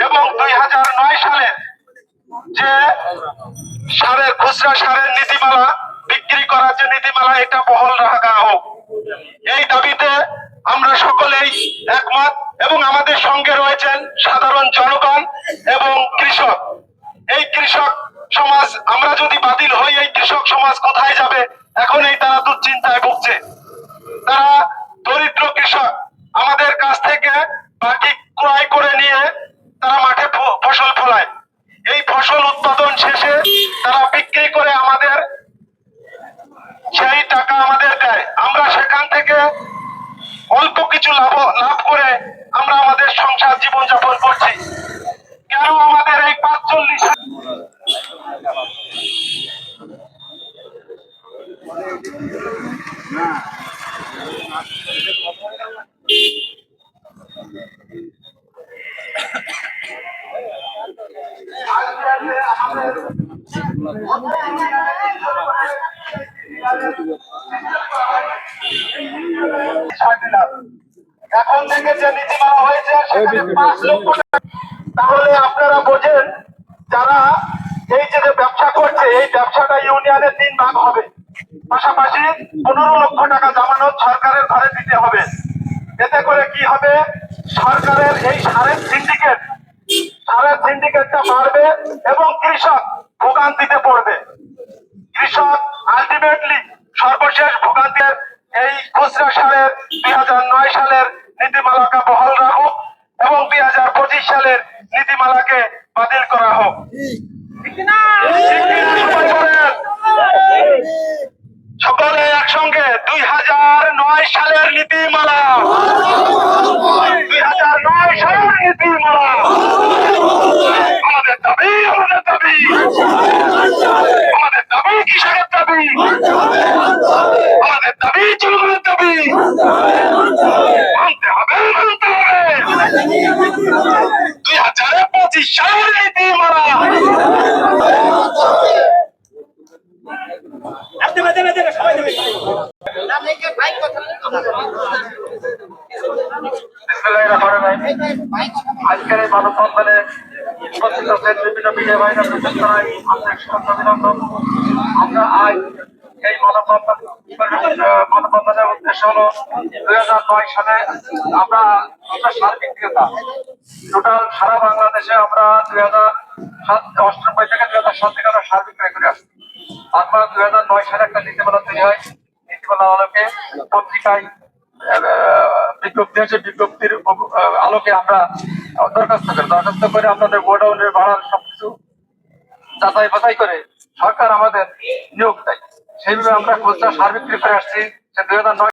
এবং 2009 সালে যে খুচরা সারের নীতিমালা বিক্রি করার যে নীতিমালা, এটা বহাল রাখা হোক। এই দাবিতে আমরা সকলেই একমত এবং আমাদের সঙ্গে রয়েছেন সাধারণ জনগণ এবং কৃষক। এই কৃষক সমাজ, আমরা যদি বাতিল হই, এই কৃষক সমাজ কোথায় যাবে? এখন এই তারা দুশ্চিন্তায় ভুগছে। তারা দরিদ্র কৃষক আমাদের কাছ থেকে বাকি ক্রয় করে নিয়ে তারা মাঠে ফসল ফলায়। এই ফসল উৎপাদন শেষে তারা বিক্রি করে আমাদের সেই টাকা আমাদের দেয়। আমরা সেখান থেকে অল্প কিছু লাভ করে আমরা আমাদের সংসার জীবন যাপন করছি। কেন আমাদের এই 45 এখন থেকে যে নীতিমালা হয়েছে সেখানে 5 লক্ষ টাকা। তাহলে আপনারা বোঝেন, যারা এই যে ব্যবসা করছে, এই ব্যবসাটা ইউনিয়নের 3 ভাগ হবে। পাশাপাশি 15 লক্ষ টাকা জামানত সরকারের ঘরে দিতে হবে। এতে করে কি হবে? সরকারের এই সারের সিন্ডিকেটটা বাড়বে এবং কৃষক ভোগান্তিতে পড়বে। কৃষক আলটিমেটলি সর্বশেষ ভোগান্তির এই খুচরা সারের 2009 সালের নীতিমালাকে বহাল রাখুক এবং 2025 সালের নীতিমালাকে বাতিল করা হোক। সকলে একসঙ্গে 2009 সালের নীতিমালা, 2009 সালের নীতিমালা আমাদের দাবি, আমাদের দাবি, আমাদের দাবি, কৃষকের দাবি, আমাদের দাবি, জনগণের দাবি মানতে হবে, মানতে হবে। 2025 সালের নীতিমালা আজকের এই মানববন্ধনে উপস্থিত আছেন বিভিন্ন মিডিয়া বাহিনীর প্রতিষ্ঠানায় আন্তরিক শুভেচ্ছা অভিনন্দন। আমরা আজ এই মানববন্ধনের উদ্দেশ্য হলো 2009 সালে আমরা সার বিক্রেতা টোটাল সারা বাংলাদেশে আমরা 2098 থেকে 2007 থেকে আমরা সার বিক্রয় করে আসছি। তারপর 2009 সালে একটা নীতিমালা তৈরি হয়। নীতিমালা আলোকে পত্রিকায় বিজ্ঞপ্তি আছে, বিজ্ঞপ্তির আলোকে আমরা দরখাস্ত করে আপনাদের গোডাউনের ভাড়া সবকিছু যাচাই বাছাই করে সরকার আমাদের নিয়োগ দেয়। সেইভাবে আমরা খুচরা সার বিক্রি করে আসছি। 2009